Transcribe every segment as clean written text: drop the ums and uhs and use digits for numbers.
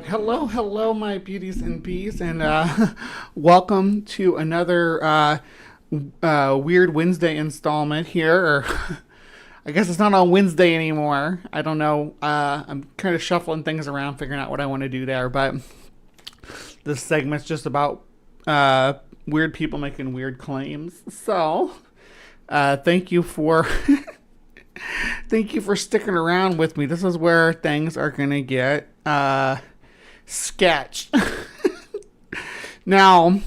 Hello, my beauties and bees, and welcome to another Weird Wednesday installment here. Or I guess it's not on Wednesday anymore. I don't know. I'm kind of shuffling things around, figuring out what I want to do there. But this segment's just about weird people making weird claims. So, thank you for thank you for sticking around with me. This is where things are gonna get sketch. Now,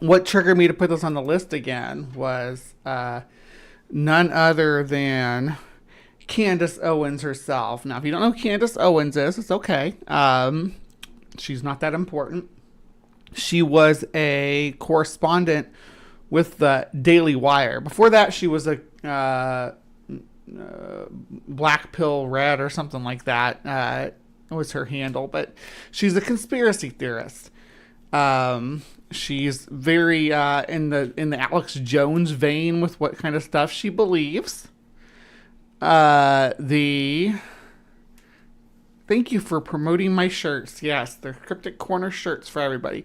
what triggered me to put this on the list again was none other than Candace Owens herself. Now, if you don't know who Candace Owens is, it's okay. She's not that important. She was a correspondent with the Daily Wire. Before that, she was a Black Pill Red or something like that. Was her handle, but she's a conspiracy theorist. She's very in the Alex Jones vein with what kind of stuff she believes. Thank you for promoting my shirts. Yes, they're CrypticCorner shirts for everybody.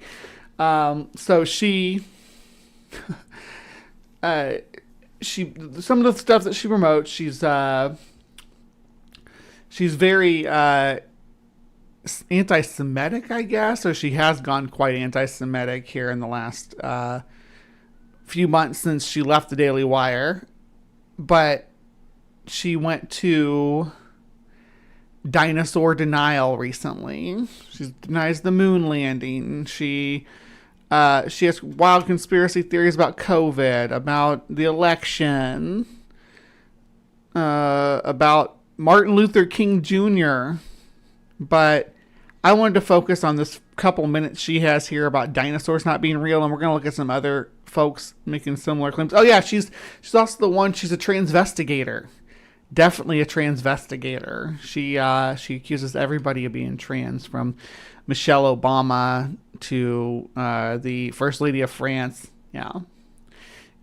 So she some of the stuff that she promotes, she's very anti-Semitic, I guess, or she has gone quite anti-Semitic here in the last few months since she left the Daily Wire. But she went to dinosaur denial recently. She denies the moon landing. She has wild conspiracy theories about COVID, about the election, about Martin Luther King Jr., but I wanted to focus on this couple minutes she has here about dinosaurs not being real, and we're going to look at some other folks making similar claims. Oh yeah, she's also the one. She's a transvestigator, definitely a transvestigator. She accuses everybody of being trans, from Michelle Obama to the First Lady of France. Yeah.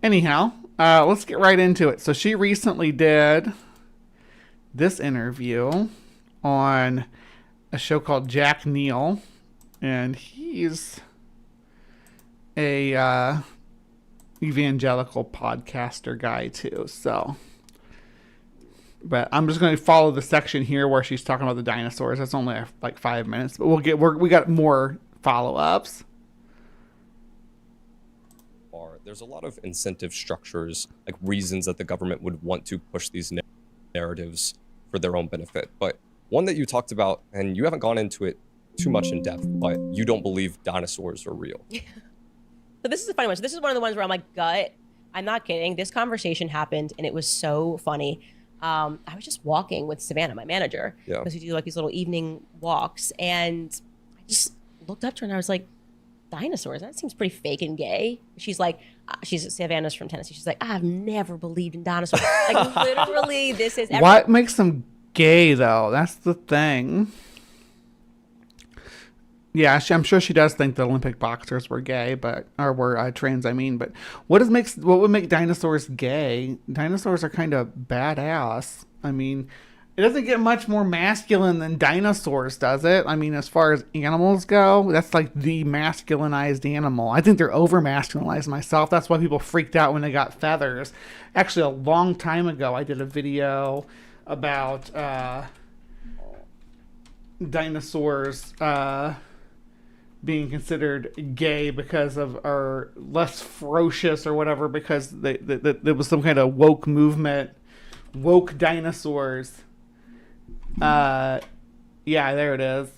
Anyhow, let's get right into it. So she recently did this interview on a show called Jack Neal, and he's a evangelical podcaster guy too. So, but I'm just going to follow the section here where she's talking about the dinosaurs. That's only like 5 minutes, but we got more follow-ups. There's a lot of incentive structures, like reasons that the government would want to push these narratives for their own benefit. But one that you talked about, and you haven't gone into it too much in depth, but you don't believe dinosaurs are real. So this is a funny one. So this is one of the ones where I'm like, gut. I'm not kidding. This conversation happened, and it was so funny. I was just walking with Savannah, my manager, because we do like these little evening walks, and I just looked up to her and I was like, dinosaurs? That seems pretty fake and gay. She's like, Savannah's from Tennessee. She's like, I've never believed in dinosaurs. Like literally, this is what makes them gay though? That's the thing. Yeah, I'm sure she does think the Olympic boxers were gay, were trans. I mean, but what would make dinosaurs gay? Dinosaurs are kind of badass. I mean, it doesn't get much more masculine than dinosaurs, does it? I mean, as far as animals go, that's like the masculinized animal. I think they're over masculinized myself. That's why people freaked out when they got feathers. Actually, a long time ago, I did a video about dinosaurs being considered gay because of our less ferocious or whatever, because there was some kind of woke movement, woke dinosaurs. Yeah, there it is.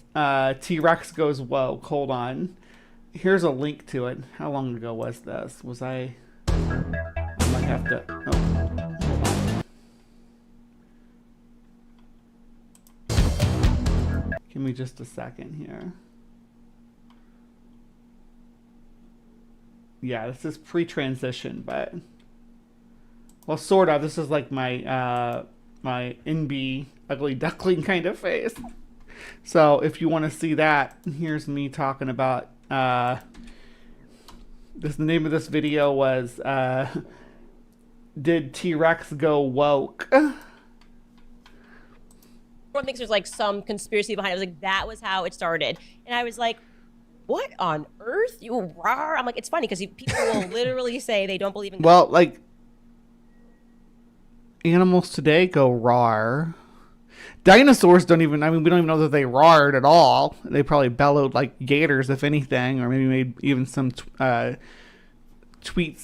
T-Rex goes woke. Hold on. Here's a link to it. How long ago was this? I might have to. Oh, hold on. Give me just a second here. Yeah, this is pre-transition, but well, sort of. This is like my my NB ugly duckling kind of face. So if you want to see that, here's me talking about this. The name of this video was did T-Rex go woke? everyone thinks there's like some conspiracy behind it. I was like, that was how it started. And I was like, what on earth? You rawr. I'm like, it's funny because people will literally say they don't believe in God. Well, like, animals today go rawr. Dinosaurs don't even, we don't even know that they roared at all. They probably bellowed like gators, if anything, or maybe made even some tweets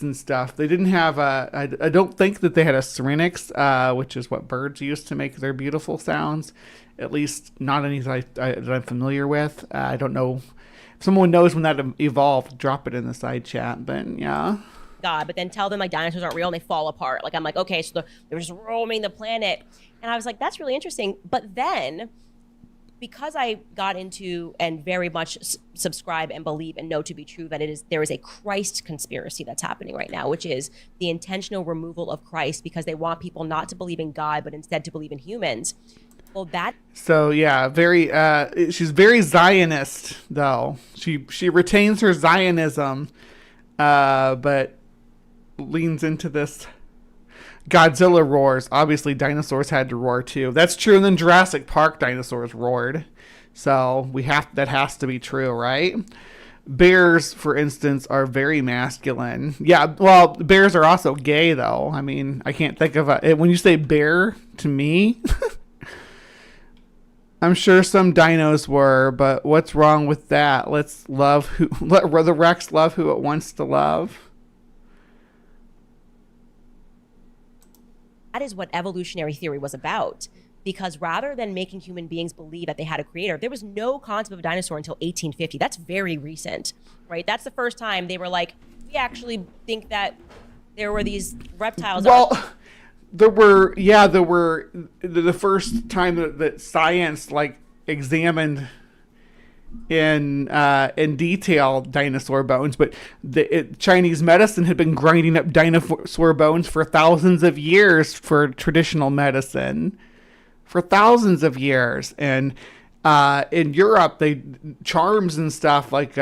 and stuff. They didn't have I don't think that they had a syrinx, which is what birds use to make their beautiful sounds. At least not any that I'm familiar with. I don't know. If someone knows when that evolved, drop it in the side chat. But yeah. God, but then tell them like dinosaurs aren't real and they fall apart. Like I'm like, okay, so they're just roaming the planet. And I was like, that's really interesting. But then because I got into and very much subscribe and believe and know to be true that there is a Christ conspiracy that's happening right now, which is the intentional removal of Christ because they want people not to believe in God, but instead to believe in humans. Well, that. So yeah, very. She's very Zionist though. She retains her Zionism, but leans into this. Godzilla roars. Obviously, dinosaurs had to roar too. That's true. And then Jurassic Park dinosaurs roared. So that has to be true, right? Bears, for instance, are very masculine. Yeah, well, bears are also gay, though. I mean, I can't think of when you say bear to me. I'm sure some dinos were, but what's wrong with that? Let the Rex love who it wants to love. That is what evolutionary theory was about. Because rather than making human beings believe that they had a creator, there was no concept of a dinosaur until 1850. That's very recent, right? That's the first time they were like, we actually think that there were these reptiles. Well, there were the first time that science like examined in detail dinosaur bones, but Chinese medicine had been grinding up dinosaur bones for thousands of years for traditional medicine, for thousands of years. And in Europe, they charms and stuff like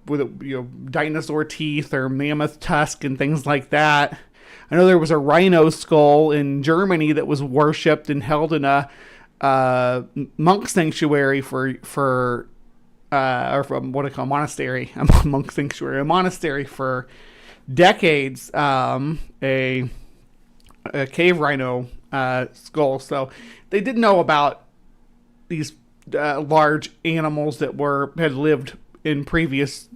with dinosaur teeth or mammoth tusk and things like that. I know there was a rhino skull in Germany that was worshipped and held in a monk sanctuary or from what I call monastery, a monk sanctuary, a monastery for decades. A cave rhino skull. So they did know about these large animals that had lived in previous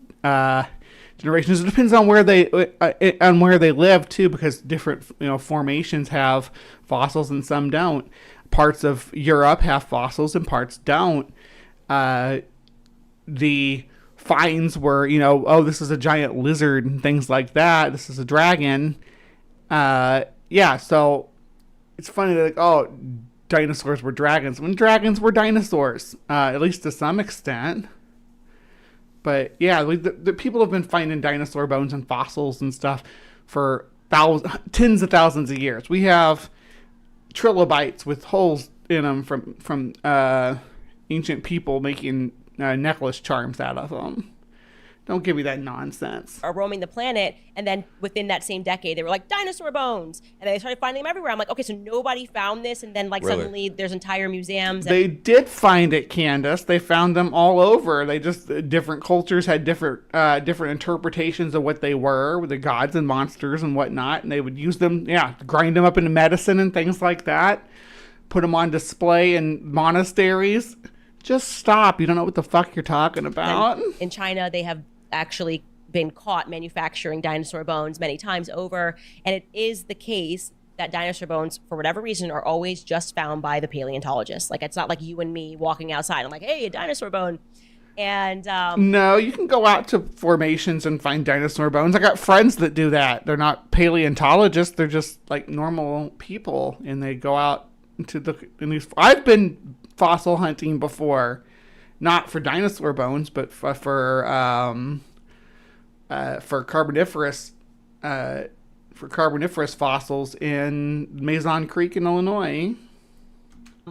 generations. It depends on where they live too, because different formations have fossils and some don't. Parts of Europe have fossils and parts don't. The finds were, this is a giant lizard and things like that. This is a dragon. So it's funny that dinosaurs were dragons when dragons were dinosaurs, at least to some extent. But yeah, the people have been finding dinosaur bones and fossils and stuff for tens of thousands of years. We have trilobites with holes in them from ancient people making necklace charms out of them. Don't give me that nonsense. Are roaming the planet, and then within that same decade, they were like dinosaur bones, and they started finding them everywhere. I'm like, okay, so nobody found this, and then suddenly there's entire museums. They did find it, Candace. They found them all over. They just different cultures had different interpretations of what they were, with the gods and monsters and whatnot, and they would use them, grind them up into medicine and things like that. Put them on display in monasteries. Just stop. You don't know what the fuck you're talking about. And in China, they have actually been caught manufacturing dinosaur bones many times over. And it is the case that dinosaur bones, for whatever reason, are always just found by the paleontologists. Like, it's not like you and me walking outside. I'm like, hey, a dinosaur bone. And no, you can go out to formations and find dinosaur bones. I got friends that do that. They're not paleontologists. They're just like normal people. And they go out into these. I've been fossil hunting before, not for dinosaur bones, but for carboniferous fossils in Mason Creek in Illinois,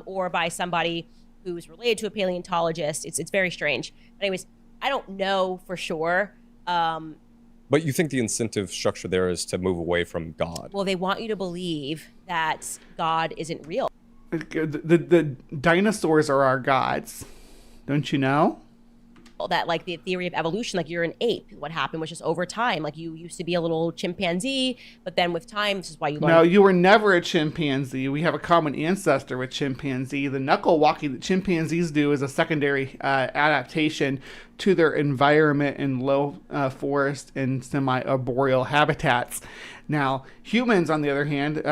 or by somebody who's related to a paleontologist. It's very strange. But anyways, I don't know for sure. But you think the incentive structure there is to move away from God? Well, they want you to believe that God isn't real. The dinosaurs are our gods. Don't you know? That like the theory of evolution, like you're an ape. What happened was just over time, like you used to be a little chimpanzee, but then with time, this is why you learn. No, you were never a chimpanzee. We have a common ancestor with chimpanzee. The knuckle walking that chimpanzees do is a secondary adaptation to their environment in low forest and semi-arboreal habitats. Now, humans, on the other hand,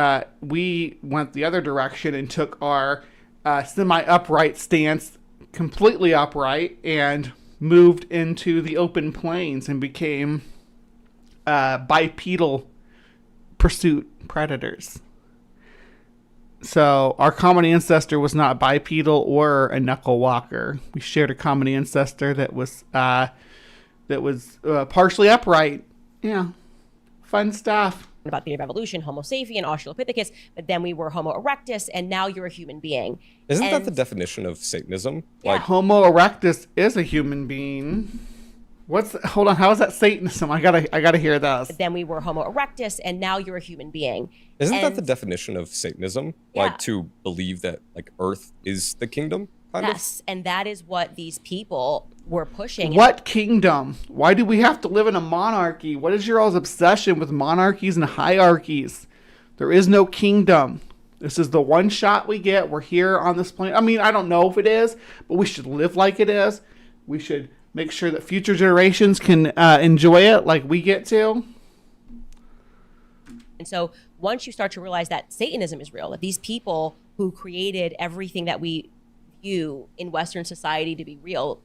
we went the other direction and took our semi-upright stance completely upright and moved into the open plains and became bipedal pursuit predators. So our common ancestor was not bipedal or a knuckle walker. We shared a common ancestor that was partially upright. Yeah, fun stuff. About theory of evolution, Homo sapien, Australopithecus, but then we were Homo erectus, and now you're a human being. Isn't that the definition of Satanism? Yeah. Like Homo erectus is a human being. Hold on, how is that Satanism? I gotta hear this. But then we were Homo erectus, and now you're a human being. Isn't that the definition of Satanism? Yeah. Like to believe that like Earth is the kingdom? Yes, and that is what these people were pushing. What kingdom? Why do we have to live in a monarchy? What is your all's obsession with monarchies and hierarchies? There is no kingdom. This is the one shot we get. We're here on this planet. I mean, I don't know if it is, but we should live like it is. We should make sure that future generations can enjoy it like we get to. And so once you start to realize that Satanism is real, that these people who created everything that we view in Western society to be real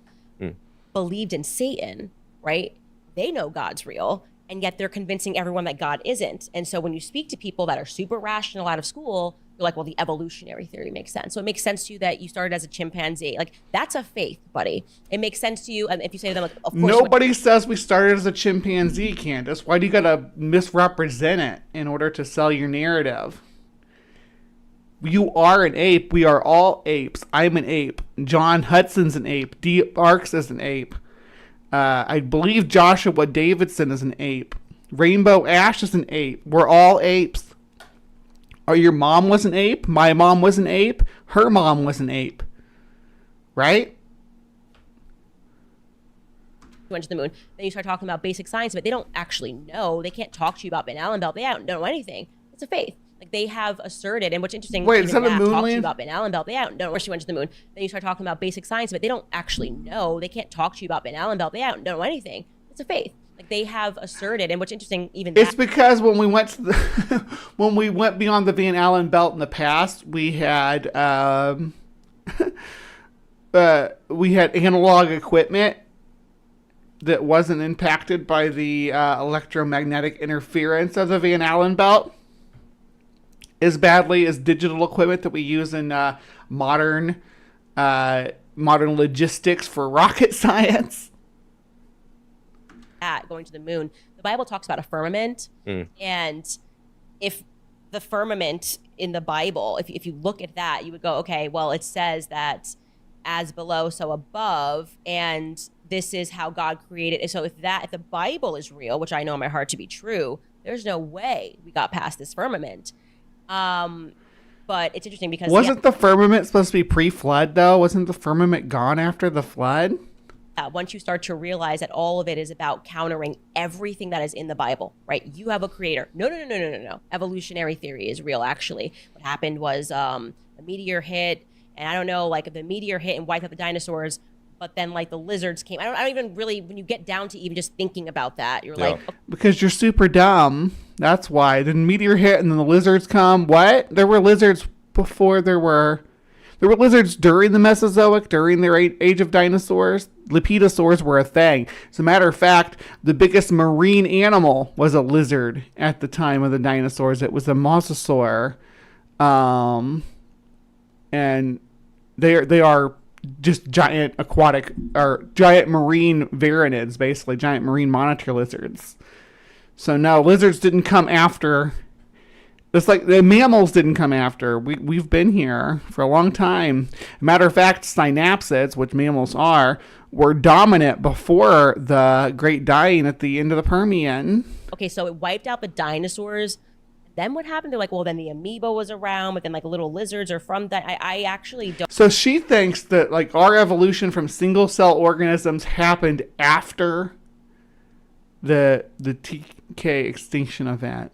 believed in Satan, right? They know God's real, and yet they're convincing everyone that God isn't. And so when you speak to people that are super rational out of school, you're like, well, the evolutionary theory makes sense. So it makes sense to you that you started as a chimpanzee. Like, that's a faith, buddy. It makes sense to you. And if you say to them, like, of course. Nobody says we started as a chimpanzee, Candace. Why do you gotta misrepresent it in order to sell your narrative? You are an ape. We are all apes. I'm an ape. John Hudson's an ape. D. Arks is an ape. I believe Joshua Davidson is an ape. Rainbow Ash is an ape. We're all apes. Or your mom was an ape. My mom was an ape. Her mom was an ape. Right? Went to the moon. Then you start talking about basic science, but they don't actually know. They can't talk to you about Van Allen belt. They don't know anything. It's a faith. Like they have asserted, and what's interesting. Wait, is that a moon talk to you land? about Van Allen belt. They don't know where she went to the moon. Then you start talking about basic science, but they don't actually know. They can't talk to you about Van Allen belt. They don't know anything. It's a faith. Like they have asserted, and what's interesting, it's because when we went to the when we went beyond the Van Allen belt in the past, we had analog equipment that wasn't impacted by the electromagnetic interference of the Van Allen belt as badly as digital equipment that we use in modern logistics for rocket science. Going to the moon, the Bible talks about a firmament, and if the firmament in the Bible, if you look at that, you would go, okay, well, it says that as below, so above, and this is how God created it. So if the Bible is real, which I know in my heart to be true, there's no way we got past this firmament. But it's interesting because wasn't the firmament supposed to be pre-flood though? Wasn't the firmament gone after the flood? Once you start to realize that all of it is about countering everything that is in the Bible, right? You have a creator. No. Evolutionary theory is real, actually. What happened was a meteor hit, and I don't know, like the meteor hit and wiped out the dinosaurs, but then like the lizards came. I don't even really, when you get down to even just thinking about that, you're like... Okay. Because you're super dumb. That's why. The meteor hit and then the lizards come. What? There were lizards before there were lizards during the Mesozoic, during their age of dinosaurs. Lepidosaurs were a thing. As a matter of fact, the biggest marine animal was a lizard at the time of the dinosaurs. It was a mosasaur. And they are just giant aquatic or giant marine varanids, basically giant marine monitor lizards. So no, lizards didn't come after. It's like the mammals didn't come after. We've been here for a long time. Matter of fact, synapsids, which mammals are, were dominant before the Great Dying at the end of the Permian. Okay, so it wiped out the dinosaurs, then what happened? They're like, well, then the amoeba was around, but then like little lizards are from that. I actually don't. So she thinks that like our evolution from single cell organisms happened after the TK extinction event.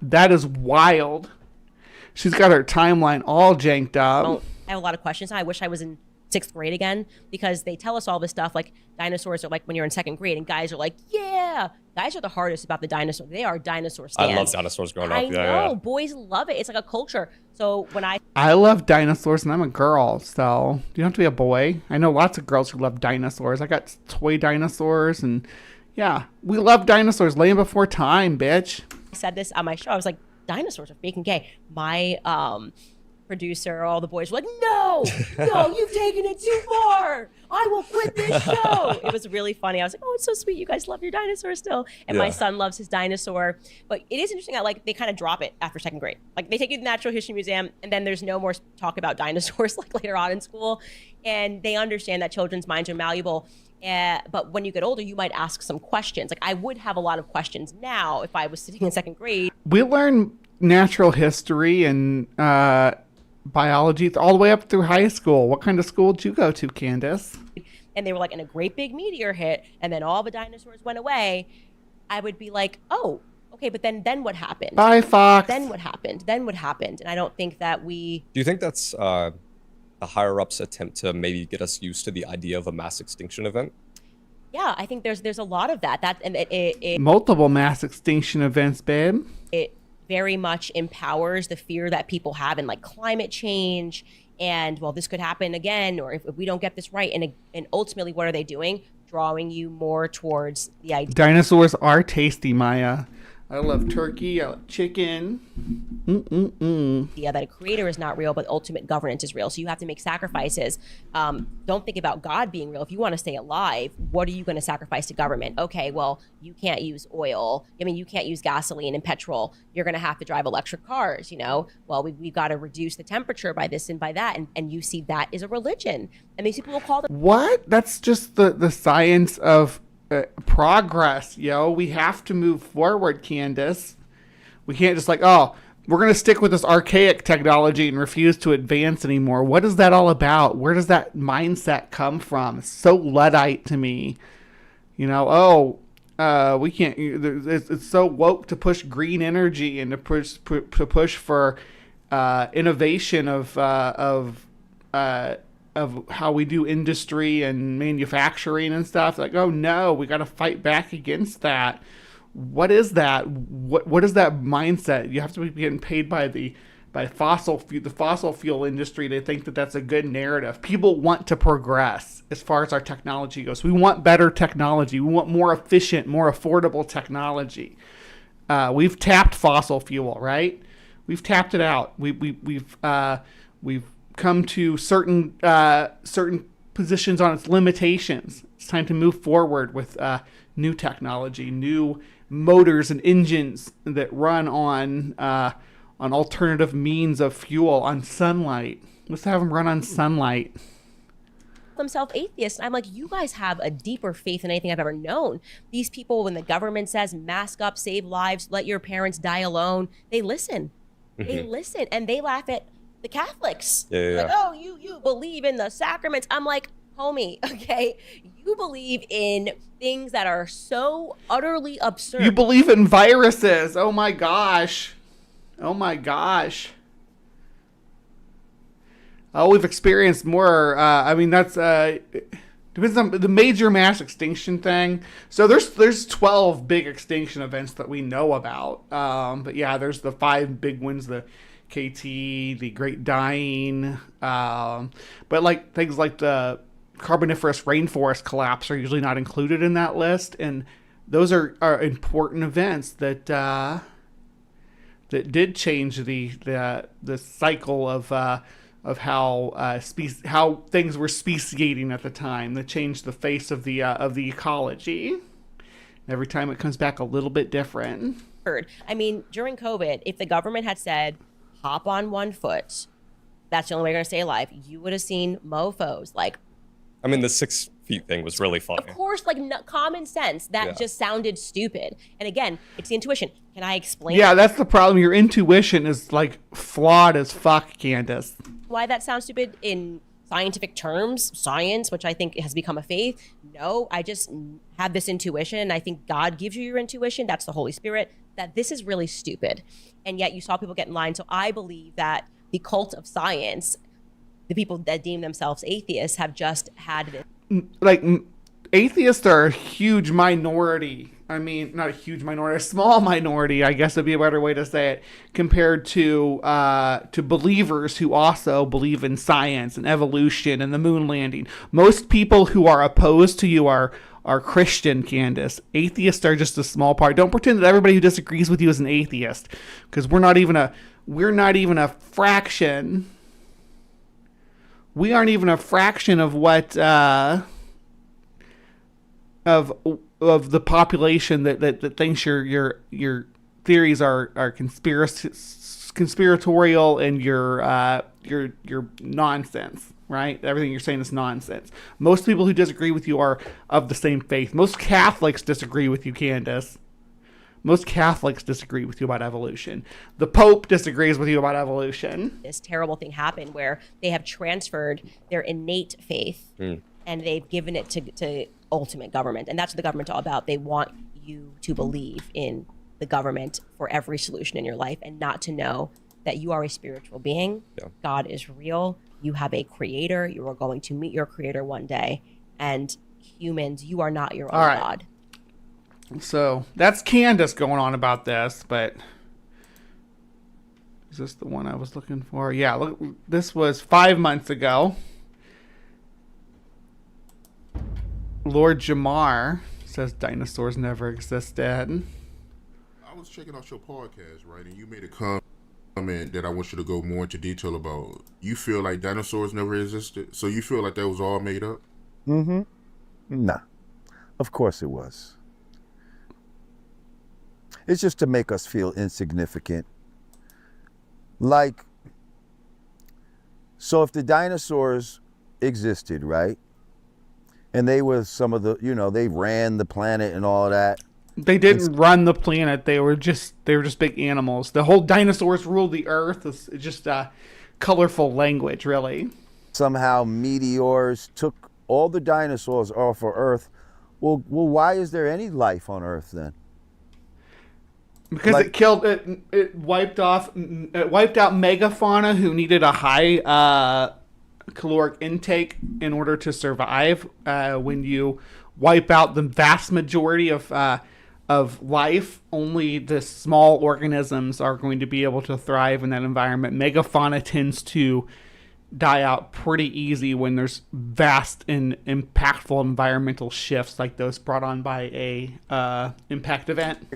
That is wild. She's got her timeline all janked up. I have a lot of questions. I wish I was in 6th grade again, because they tell us all this stuff like dinosaurs are like when you're in 2nd grade, and guys are like, yeah, guys are the hardest about the dinosaurs. They are dinosaur stands. I love dinosaurs growing up. I know, boys love it. It's like a culture. So when I love dinosaurs, and I'm a girl, so you don't have to be a boy. I know lots of girls who love dinosaurs. I got toy dinosaurs, and yeah, we love dinosaurs. Land before time, bitch. I said this on my show. I was like, dinosaurs are fake and gay. My producer, all the boys were like, no, you've taken it too far. I will quit this show. It was really funny. I was like, oh, it's so sweet. You guys love your dinosaur still. And my son loves his dinosaur. But it is interesting that like they kind of drop it after 2nd grade. Like they take you to the Natural History Museum, and then there's no more talk about dinosaurs like later on in school. And they understand that children's minds are malleable. But when you get older, you might ask some questions. Like I would have a lot of questions now if I was sitting in 2nd grade. We learn natural history and biology all the way up through high school. What kind of school did you go to, Candace? And they were like, and a great big meteor hit, and then all the dinosaurs went away. I would be like, oh, okay, but then what happened? Bye, Fox. Then what happened? And I don't think that we... Do you think that's the higher-ups' attempt to maybe get us used to the idea of a mass extinction event? Yeah, I think there's a lot of that. And it multiple mass extinction events, babe. It very much empowers the fear that people have in like climate change, and well, this could happen again, or if we don't get this right. And ultimately, what are they doing? Drawing you more towards the idea. Dinosaurs are tasty, Maya. I love turkey. I love chicken. Yeah, that a creator is not real, but ultimate governance is real. So you have to make sacrifices. Don't think about God being real. If you want to stay alive, what are you going to sacrifice to government? Okay, well, you can't use oil. I mean, you can't use gasoline and petrol. You're going to have to drive electric cars, you know? Well, we've got to reduce the temperature by this and by that. And you see that is a religion. And these people will call them... What? That's just the science of... progress, yo. We have to move forward, Candace. We can't just like, oh, we're going to stick with this archaic technology and refuse to advance anymore. What is that all about? Where does that mindset come from? It's so Luddite to me. You know, we can't, it's so woke to push green energy and to push for innovation of how we do industry and manufacturing and stuff. Like, oh no, we got to fight back against that. What is that? What is that mindset? You have to be getting paid by the fossil fuel industry to think that that's a good narrative. People want to progress as far as our technology goes. We want better technology. We want more efficient, more affordable technology. We've tapped fossil fuel, right? We've tapped it out. We've come to certain positions on its limitations. It's time to move forward with new technology, new motors and engines that run on alternative means of fuel, on sunlight. Let's have them run on sunlight. Themselves atheists. I'm like, you guys have a deeper faith than anything I've ever known. These people, when the government says mask up, save lives, let your parents die alone, they listen. They listen, and they laugh at the Catholics. Like, oh, you believe in the sacraments. I'm like, homie, okay, you believe in things that are so utterly absurd. You believe in viruses. Oh my gosh. Oh, we've experienced more. I mean, that's depends on the major mass extinction thing. So there's 12 big extinction events that we know about. But yeah, there's the 5 big ones. The KT, the Great Dying, but like things like the Carboniferous rainforest collapse are usually not included in that list, and those are important events that did change the cycle of how things were speciating at the time. That changed the face of the ecology. Every time it comes back a little bit different. I mean, during COVID, if the government had said, hop on one foot, that's the only way you're going to stay alive, you would have seen mofos like... I mean, the 6 feet thing was really funny. Of course, like common sense, that just sounded stupid. And again, it's the intuition. Can I explain? Yeah, that's the problem. Your intuition is like flawed as fuck, Candace. Why that sounds stupid in scientific terms, science, which I think has become a faith? No, I just have this intuition. I think God gives you your intuition. That's the Holy Spirit. That this is really stupid. And yet you saw people get in line. So I believe that the cult of science, the people that deem themselves atheists, have just had this. Like, atheists are a huge minority. I mean, not a huge minority, a small minority, I guess would be a better way to say it, compared to believers who also believe in science and evolution and the moon landing. Most people who are opposed to you are Christian, Candace. Atheists are just a small part. Don't pretend that everybody who disagrees with you is an atheist, because we're not even a fraction. We aren't even a fraction of what of the population that thinks your theories are conspiratorial and your nonsense, right? Everything you're saying is nonsense. Most people who disagree with you are of the same faith. Most Catholics disagree with you, Candace. Most Catholics disagree with you about evolution. The Pope disagrees with you about evolution. This terrible thing happened where they have transferred their innate faith and they've given it to ultimate government. And that's what the government's all about. They want you to believe in the government for every solution in your life and not to know that you are a spiritual being. Yeah. God is real. You have a creator. You are going to meet your creator one day. And humans, you are not your own God. So that's Candace going on about this, but is this the one I was looking for? Yeah, look, this was 5 months ago. Lord Jamar says dinosaurs never existed. I was checking out your podcast, right, and you made a comment that I want you to go more into detail about. You feel like dinosaurs never existed? So you feel like that was all made up? Mm-hmm. Nah. Of course it was. It's just to make us feel insignificant. Like, so if the dinosaurs existed, right? And they were some of the, they ran the planet and all of that. They didn't run the planet. They were just big animals. The whole dinosaurs ruled the earth. It's just a colorful language, really. Somehow meteors took all the dinosaurs off of Earth. Well, why is there any life on Earth then? Because it wiped out megafauna who needed a high caloric intake in order to survive. When you wipe out the vast majority of life, only the small organisms are going to be able to thrive in that environment. Megafauna tends to die out pretty easy when there's vast and impactful environmental shifts like those brought on by a impact event.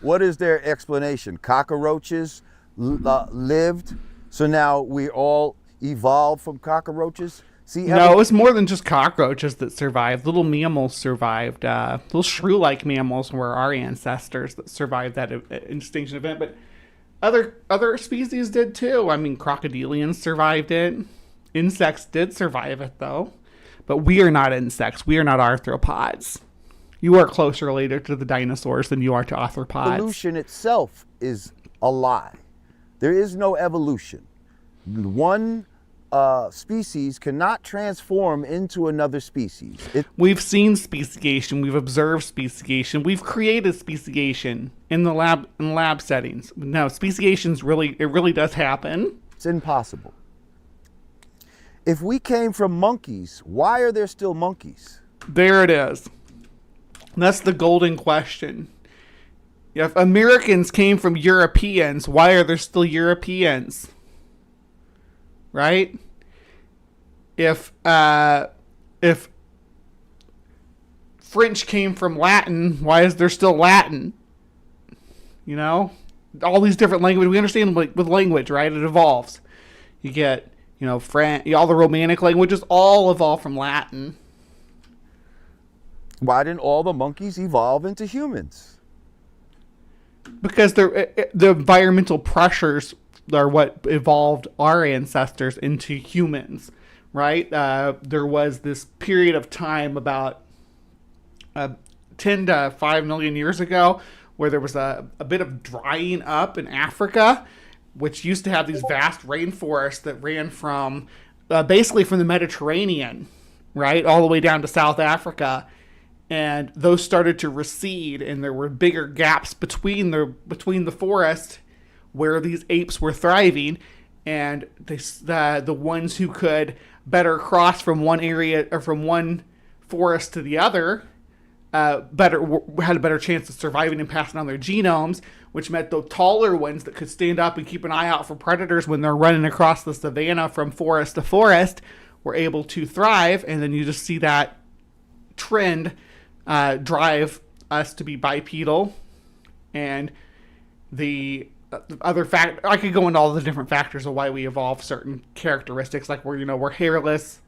What is their explanation? Cockroaches lived, so now we all evolved from cockroaches? No, it's more than just cockroaches that survived. Little mammals survived. Little shrew-like mammals were our ancestors that survived that extinction event. But other species did too. I mean, crocodilians survived it. Insects did survive it, though. But we are not insects. We are not arthropods. You are closer related to the dinosaurs than you are to arthropods. Evolution itself is a lie. There is no evolution. One species cannot transform into another species. We've seen speciation. We've observed speciation. We've created speciation in the lab settings. No, speciation's really does happen. It's impossible. If we came from monkeys, why are there still monkeys? There it is. That's the golden question. If Americans came from Europeans, why are there still Europeans? Right? If French came from Latin, why is there still Latin? All these different languages. We understand with language, right? It evolves. You get, French, all the Romantic languages all evolve from Latin. Why didn't all the monkeys evolve into humans? Because the environmental pressures are what evolved our ancestors into humans, right? There was this period of time about 10 to 5 million years ago where there was a bit of drying up in Africa, which used to have these vast rainforests that ran from basically from the Mediterranean, right, all the way down to South Africa. And those started to recede, and there were bigger gaps between the forest where these apes were thriving, and the ones who could better cross from one area or from one forest to the other had a better chance of surviving and passing on their genomes, which meant the taller ones that could stand up and keep an eye out for predators when they're running across the savannah from forest to forest were able to thrive. And then you just see that trend drive us to be bipedal. And the other fact, I could go into all the different factors of why we evolve certain characteristics, like we're hairless,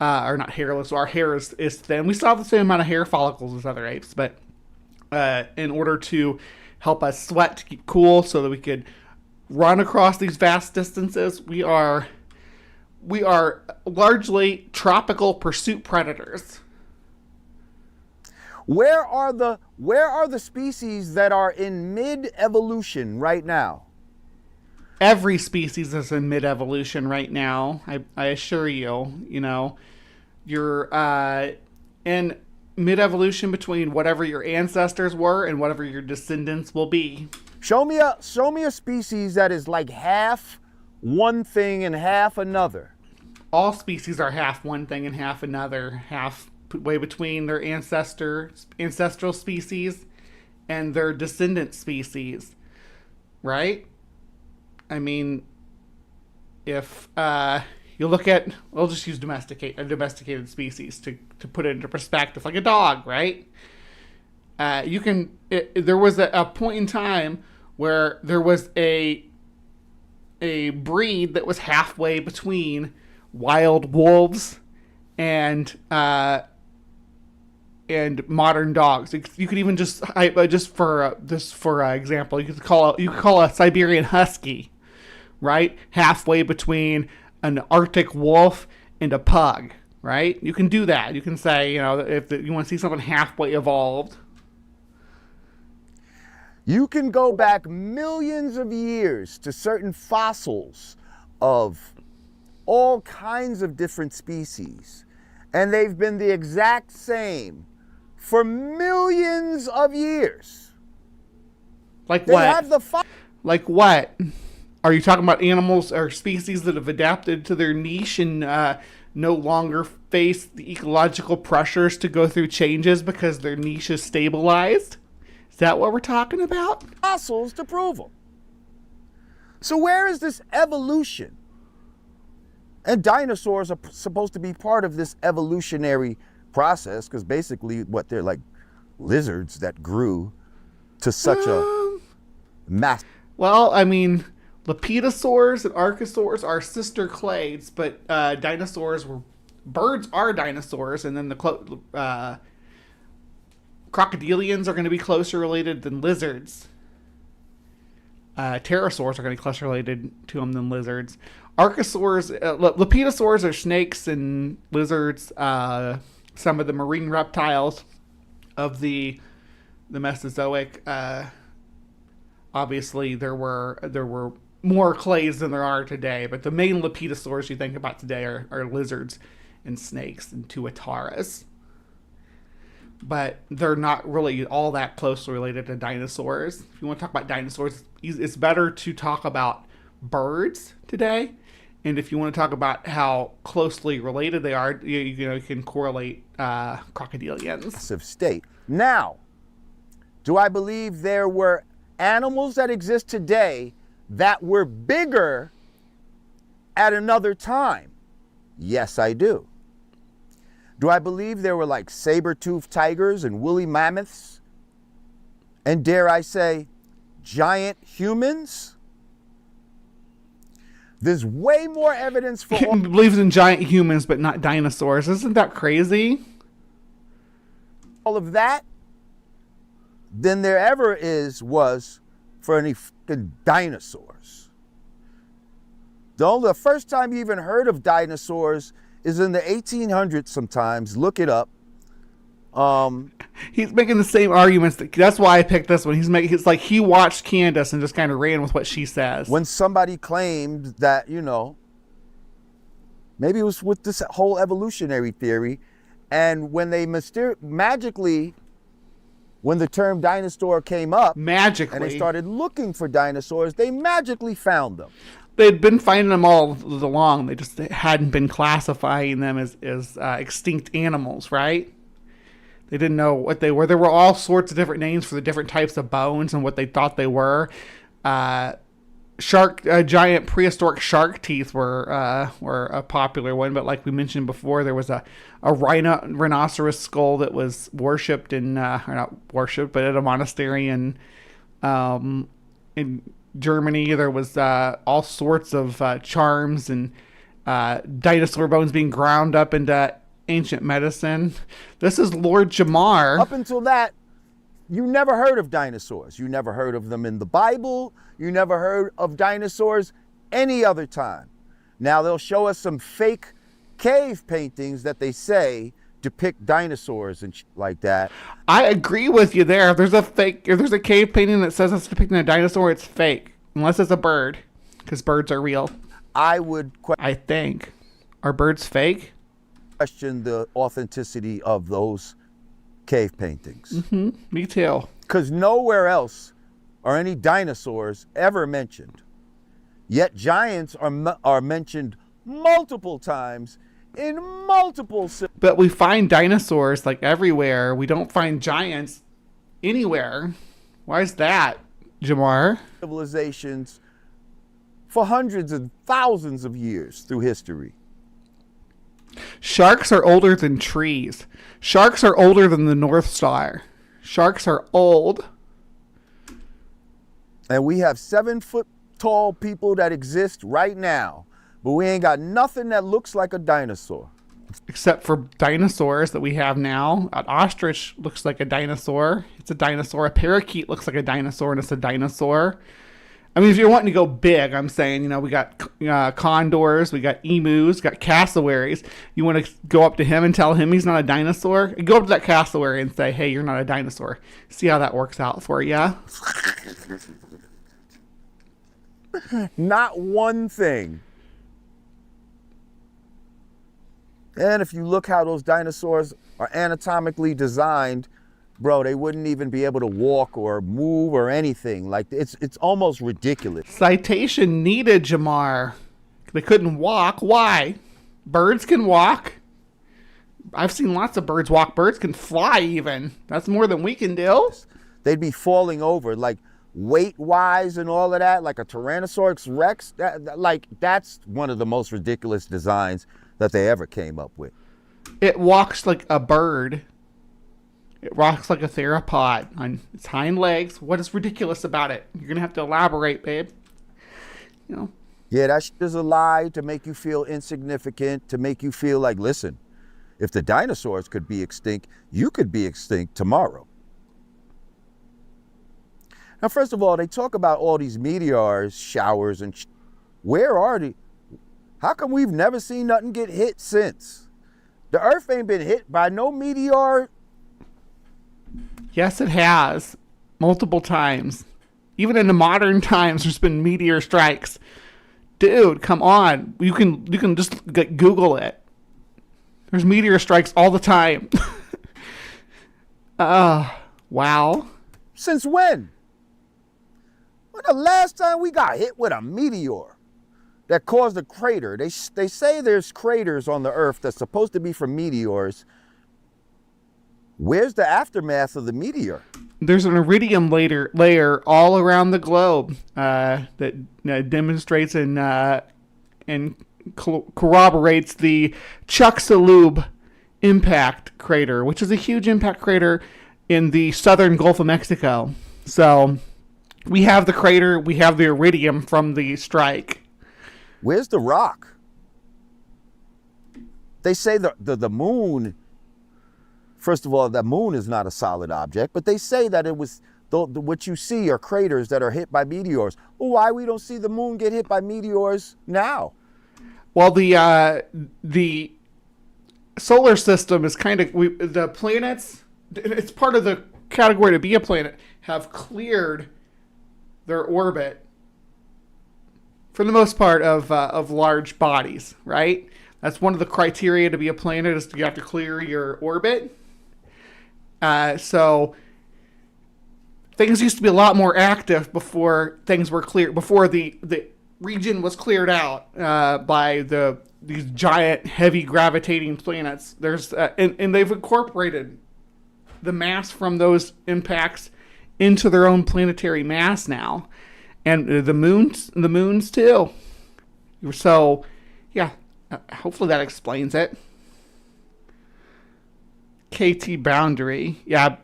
or not hairless, so our hair is thin. We still have the same amount of hair follicles as other apes, but in order to help us sweat to keep cool so that we could run across these vast distances, we are largely tropical pursuit predators. Where are the species that are in mid-evolution right now? Every species is in mid-evolution right now. I assure you. You're in mid-evolution between whatever your ancestors were and whatever your descendants will be. Show me a species that is like half one thing and half another. All species are half one thing and half another, half way between their ancestral species and their descendant species, right? I mean, if you look at, we'll just use a domesticated species to put it into perspective, like a dog, right? There was a point in time where there was a breed that was halfway between wild wolves and modern dogs. You could even just for example, you could call a Siberian Husky, right? Halfway between an Arctic wolf and a pug, right? You can do that. You can say, if you want to see something halfway evolved. You can go back millions of years to certain fossils of all kinds of different species, and they've been the exact same for millions of years. Like they what? Like what? Are you talking about animals or species that have adapted to their niche and no longer face the ecological pressures to go through changes because their niche is stabilized? Is that what we're talking about? Fossils to prove them. So where is this evolution? And dinosaurs are supposed to be part of this evolutionary process, because basically they're like lizards that grew to such a mass. Well, I mean, Lepidosauros and Archosaurs are sister clades, but birds are dinosaurs, and then the crocodilians are going to be closer related than lizards. Pterosaurs are going to be closer related to them than lizards. Archosaurs, Lepidosaurs are snakes and lizards. Some of the marine reptiles of the Mesozoic. Obviously, there were more clades than there are today, but the main Lepidosaurs you think about today are lizards and snakes and tuataras. But they're not really all that closely related to dinosaurs. If you want to talk about dinosaurs, it's better to talk about birds today. And if you want to talk about how closely related they are, you can correlate crocodilians. State. Now, do I believe there were animals that exist today that were bigger at another time? Yes, I do. Do I believe there were like saber-toothed tigers and woolly mammoths? And dare I say, giant humans? There's way more evidence for... He believes in giant humans, but not dinosaurs. Isn't that crazy? All of that than there ever was for any fucking dinosaurs. The first time you even heard of dinosaurs is in the 1800s sometimes. Look it up. He's making the same arguments. That's why I picked this one. It's like he watched Candace and just kind of ran with what she says. When somebody claimed that, you know, maybe it was with this whole evolutionary theory, and when they magically, when the term dinosaur came up, magically, and they started looking for dinosaurs, they magically found them. They'd been finding them all along. They just hadn't been classifying them as extinct animals, right? They didn't know what they were. There were all sorts of different names for the different types of bones and what they thought they were. Giant prehistoric shark teeth were a popular one, but like we mentioned before, there was a rhinoceros skull that was worshipped or not worshipped, but at a monastery in Germany. There was all sorts of charms and dinosaur bones being ground up into ancient medicine. This is Lord Jamar. Up until that, you never heard of dinosaurs. You never heard of them in the Bible. You never heard of dinosaurs any other time. Now they'll show us some fake cave paintings that they say depict dinosaurs and like that. I agree with you there. If there's a cave painting that says it's depicting a dinosaur, it's fake. Unless it's a bird, because birds are real. I think. Are birds fake? Question the authenticity of those cave paintings. Mm-hmm. Me too. Because nowhere else are any dinosaurs ever mentioned. Yet giants are mentioned multiple times in multiple. But we find dinosaurs like everywhere. We don't find giants anywhere. Why is that, Jamar? Civilizations for hundreds and thousands of years through history. Sharks are older than trees. Sharks are older than the North Star. Sharks are old. And we have 7-foot tall people that exist right now, but we ain't got nothing that looks like a dinosaur. Except for dinosaurs that we have now. An ostrich looks like a dinosaur. It's a dinosaur. A parakeet looks like a dinosaur, and it's a dinosaur. I mean, if you're wanting to go big, I'm saying, we got condors, we got emus, got cassowaries. You want to go up to him and tell him he's not a dinosaur? Go up to that cassowary and say, hey, you're not a dinosaur. See how that works out for you. Not one thing. And if you look how those dinosaurs are anatomically designed, bro, they wouldn't even be able to walk or move or anything. Like, it's almost ridiculous. Citation needed, Jamar. They couldn't walk. Why? Birds can walk. I've seen lots of birds walk. Birds can fly even. That's more than we can do. They'd be falling over, like, weight-wise and all of that, like a Tyrannosaurus Rex. That's one of the most ridiculous designs that they ever came up with. It walks like a bird. It walks like a theropod on its hind legs. What is ridiculous about it? You're going to have to elaborate, babe. Yeah, that shit is a lie to make you feel insignificant, to make you feel like, listen, if the dinosaurs could be extinct, you could be extinct tomorrow. Now, first of all, they talk about all these meteors, showers, and where are they? How come we've never seen nothing get hit since? The Earth ain't been hit by no meteor. Yes, it has. Multiple times. Even in the modern times, there's been meteor strikes. Dude, come on. You can just Google it. There's meteor strikes all the time. Wow. Since when? When the last time we got hit with a meteor that caused a crater? They say there's craters on the Earth that's supposed to be from meteors. Where's the aftermath of the meteor? There's an iridium layer all around the globe that demonstrates and corroborates the Chicxulub impact crater, which is a huge impact crater in the southern Gulf of Mexico. So we have the crater, we have the iridium from the strike. Where's the rock? They say the moon. First of all, the moon is not a solid object, but they say that it was What you see are craters that are hit by meteors. Well, why we don't see the moon get hit by meteors now? Well, the solar system is kind of the planets. It's part of the category to be a planet. Have cleared their orbit for the most part of large bodies, right? That's one of the criteria to be a planet is you have to clear your orbit. So things used to be a lot more active before things were cleared, before the region was cleared out by these giant, heavy gravitating planets. There's and they've incorporated the mass from those impacts into their own planetary mass now, and the moons too. So, yeah, hopefully that explains it. KT boundary, yeah,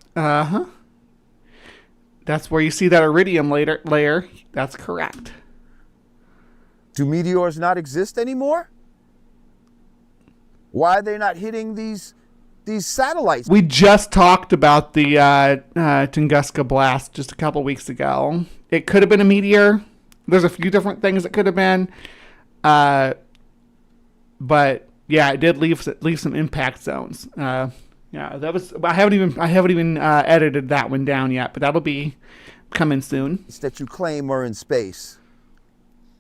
That's where you see that iridium layer. That's correct. Do meteors not exist anymore? Why are they not hitting these satellites? We just talked about the Tunguska blast just a couple weeks ago. It could have been a meteor. There's a few different things it could have been. But yeah, it did leave some impact zones. Yeah, that was. I haven't even edited that one down yet, but that'll be coming soon. That you claim are in space.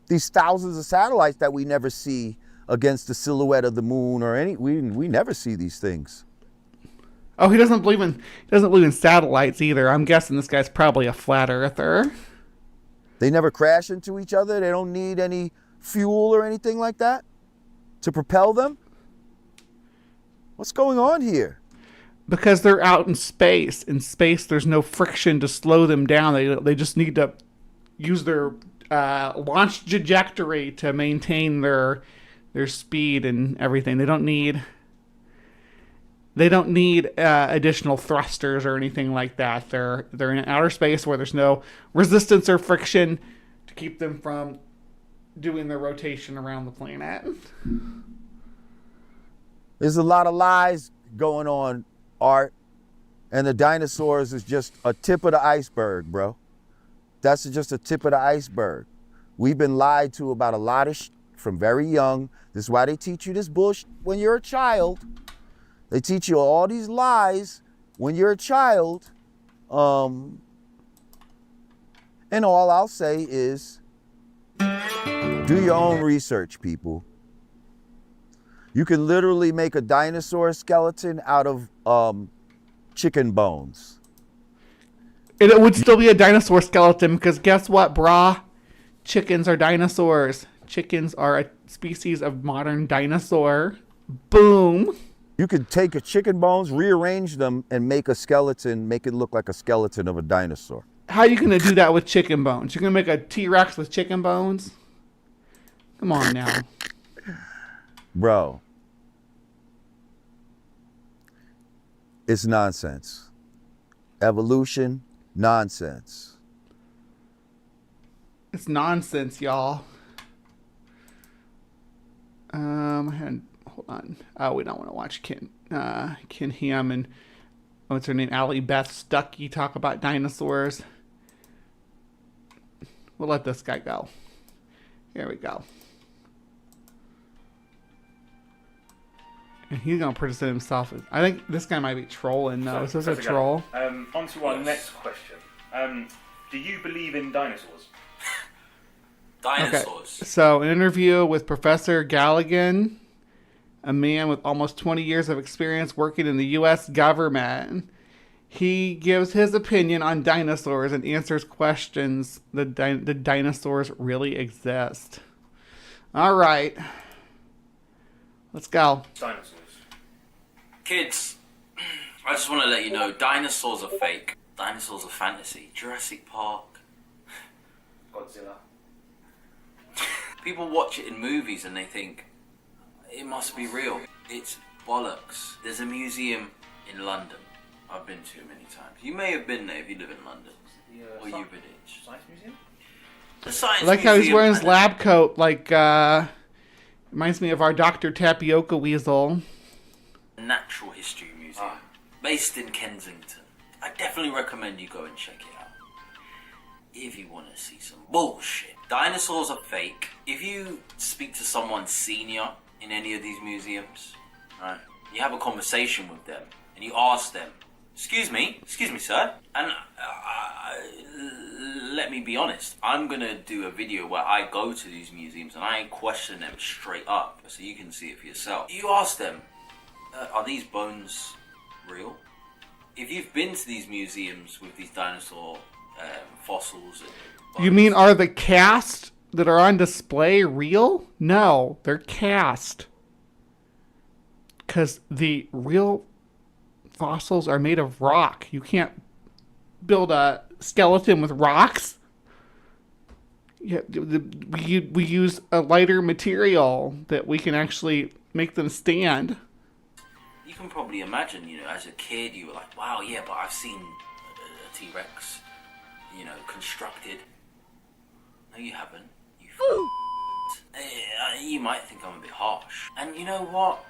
These thousands of satellites that we never see against the silhouette of the moon or any. We never see these things. Oh, he doesn't believe in satellites either. I'm guessing this guy's probably a flat earther. They never crash into each other. They don't need any fuel or anything like that to propel them. What's going on here? Because they're out in space. In space, there's no friction to slow them down. They just need to use their launch trajectory to maintain their speed and everything. They don't need additional thrusters or anything like that. They're in outer space where there's no resistance or friction to keep them from doing their rotation around the planet. There's a lot of lies going on, Art, and the dinosaurs is just a tip of the iceberg, bro. That's just a tip of the iceberg. We've been lied to about a lot of from very young. This is why they teach you this bullshit when you're a child. They teach you all these lies when you're a child. And all I'll say is, do your own research, people. You can literally make a dinosaur skeleton out of chicken bones. And it would still be a dinosaur skeleton because guess what, brah? Chickens are dinosaurs. Chickens are a species of modern dinosaur. Boom. You could take a chicken bones, rearrange them, and make a skeleton, make it look like a skeleton of a dinosaur. How are you going to do that with chicken bones? You're going to make a T-Rex with chicken bones? Come on now. Bro. It's nonsense. Evolution, nonsense. It's nonsense, y'all. Hold on. Oh, we don't want to watch Ken Ham and what's her name, Allie Beth Stuckey talk about dinosaurs. We'll let this guy go. Here we go. And he's gonna present himself as. I think this guy might be trolling though. Is this a troll? On to our next question. Do you believe in dinosaurs? Dinosaurs. Okay. So, an interview with Professor Galligan, a man with almost 20 years of experience working in the U.S. government. He gives his opinion on dinosaurs and answers questions. The dinosaurs really exist. All right. Let's go. Dinosaurs. Kids, I just want to let you know, dinosaurs are fake. Dinosaurs are fantasy. Jurassic Park. Godzilla. People watch it in movies and they think, it must be real. It's bollocks. There's a museum in London I've been to many times. You may have been there if you live in London. Or Uberlitz. Science Museum? The Science I like Museum. how he's wearing his lab coat, like, reminds me of our Dr. Tapioca Weasel. Natural History Museum. Based in Kensington. I definitely recommend you go and check it out. if you want to see some bullshit, dinosaurs are fake. If you speak to someone senior in any of these museums, right, you have a conversation with them and you ask them, excuse me, sir, and let me be honest, I'm gonna do a video where I go to these museums and I question them straight up so you can see it for yourself. You ask them, are these bones real? If you've been to these museums with these dinosaur fossils and bones, You mean, are the casts that are on display real? No, they're cast. Because the real fossils are made of rock. You can't build a skeleton with rocks. Yeah, we use a lighter material that we can actually make them stand. you can probably imagine, you know, as a kid you were like, wow, yeah, but I've seen a T-Rex, you know, constructed. No, you haven't. You might think I'm a bit harsh. And you know what?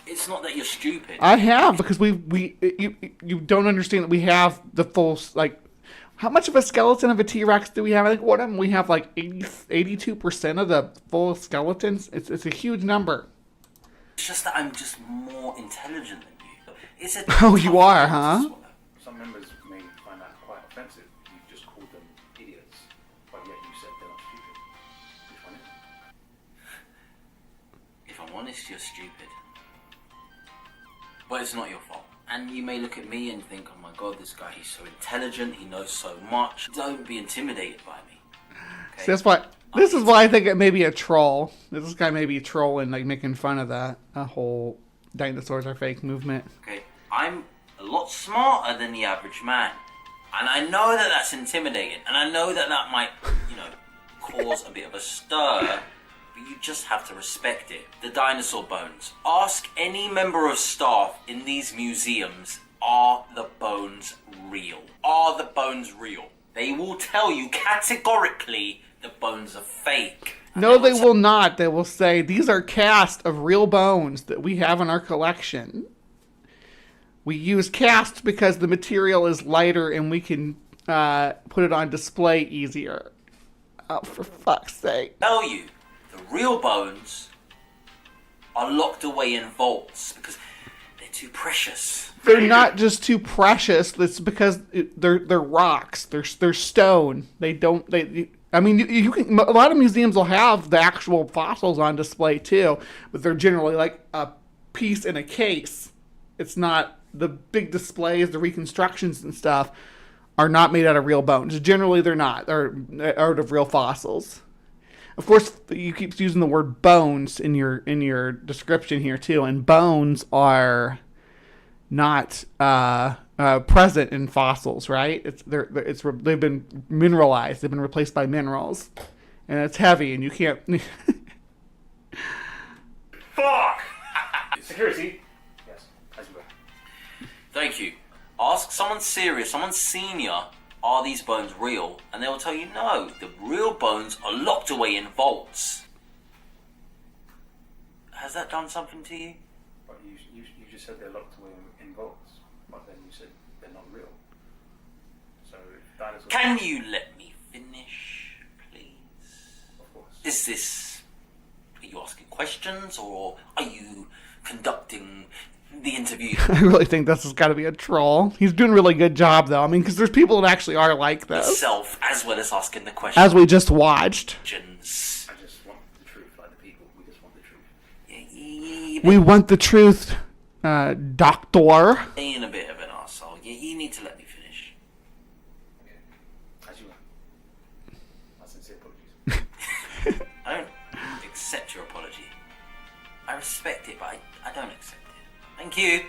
It's not that you're stupid. I have, because you don't understand that we have the full, like, how much of a skeleton of a T-Rex do we have? I think one of them we have like 82% of the full skeletons. It's a huge number. It's just that I'm just more intelligent than you. It's a Oh, you are, huh? Some members may find that quite offensive. You just called them idiots, but yet you said they're not stupid. Which one is it? If I'm honest, you're stupid. But it's not your fault. And you may look at me and think, oh my god, this guy, he's so intelligent, he knows so much. Don't be intimidated by me. Okay? See, that's why. This is why I think it may be a troll. This guy may be trolling, like making fun of that whole dinosaurs are fake movement. Okay, I'm a lot smarter than the average man. And I know that that's intimidating. And I know that that might, you know, cause a bit of a stir. But you just have to respect it. The dinosaur bones. Ask any member of staff in these museums, are the bones real? Are the bones real? They will tell you categorically the bones are fake. No, they will not. They will say, these are cast of real bones that we have in our collection. We use cast because the material is lighter and we can put it on display easier. Oh, for fuck's sake. Tell you, the real bones are locked away in vaults because they're too precious. They're not just too precious. It's because they're rocks. They're stone. I mean, you can. A lot of museums will have the actual fossils on display too, but they're generally like a piece in a case. It's not the big displays, the reconstructions and stuff are not made out of real bones. Generally, they're not. They're out of real fossils. Of course, you keep using the word bones in your description here too, and bones are not present in fossils, right? They've been mineralized. They've been replaced by minerals, and it's heavy, and you can't. Fuck! Security. Yes, as you were. Thank you. Ask someone serious, someone senior, are these bones real? And they will tell you no, the real bones are locked away in vaults. Has that done something to you? But you just said they're locked away in vaults, but then you said they're not real. So if dinosaurs... Can you let me finish, please? Of course. Are you asking questions or are you conducting the interview? I really think this has got to be a troll. He's doing a really good job, though. I mean, because there's people that actually are like this. Itself, as well as asking the questions. As we just watched. I just want the truth, like the people. We just want the truth. Yeah, We want the truth, doctor. being a bit of an arsehole. You need to let me finish. Okay. As you were. My sincere apologies. I don't accept your apology. I respect it, but I don't accept it. Thank you.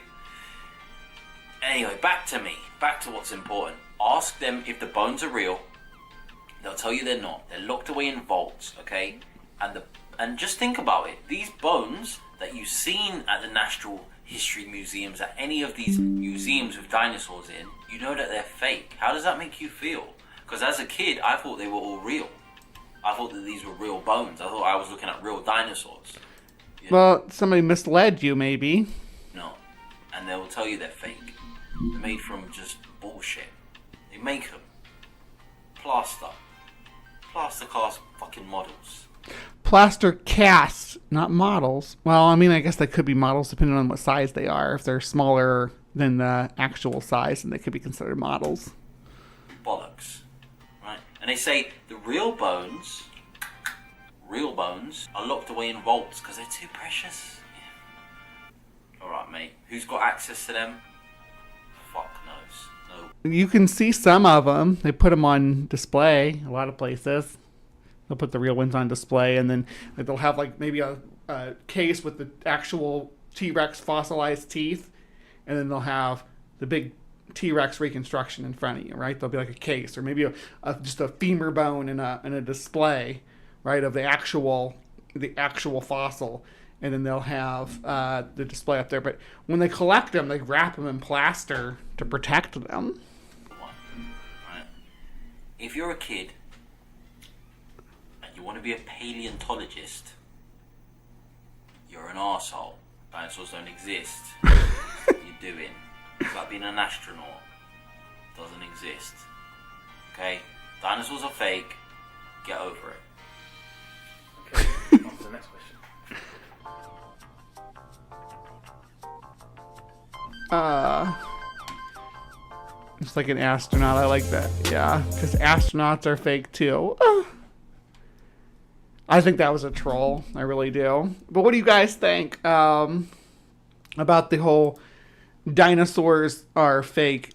Anyway, back to me. Back to what's important. Ask them if the bones are real. They'll tell you they're not. They're locked away in vaults, okay? And just think about it. These bones that you've seen at the Natural History Museums, at any of these museums with dinosaurs in, you know that they're fake. How does that make you feel? Because as a kid, I thought they were all real. I thought that these were real bones. I thought I was looking at real dinosaurs. You know? Well, somebody misled you, maybe. No. And they will tell you they're fake. They're made from just bullshit. They make them. plaster cast fucking models. Plaster casts, not models. Well, I mean, I guess they could be models depending on what size they are. If they're smaller than the actual size, then they could be considered models. Bollocks. Right? And they say the real bones are locked away in vaults because they're too precious. Yeah. Alright, mate. Who's got access to them? Fuck knows. No. You can see some of them. They put them on display a lot of places. They'll put the real ones on display, and then they'll have like maybe a case with the actual T-Rex fossilized teeth, and then they'll have the big T-Rex reconstruction in front of you, right? There'll be like a case, or maybe just a femur bone in a display, right, of the actual fossil, and then they'll have the display up there. But when they collect them, they wrap them in plaster to protect them. Right. If you're a kid and you want to be a paleontologist, you're an arsehole. Dinosaurs don't exist. What you're doing. It's like being an astronaut. Doesn't exist. Okay? Dinosaurs are fake. Get over it. Okay, on to the next question. It's like an astronaut. I like that. Yeah, because astronauts are fake too. I think that was a troll. I really do. But what do you guys think about the whole dinosaurs are fake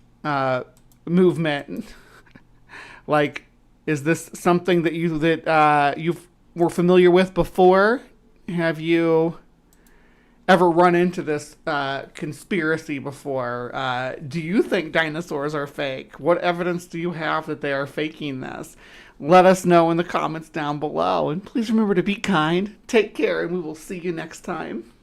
movement? Like, is this something that you were familiar with before? Have you ever run into this conspiracy before? Do you think dinosaurs are fake? What evidence do you have that they are faking this? Let us know in the comments down below. And please remember to be kind. Take care, and we will see you next time.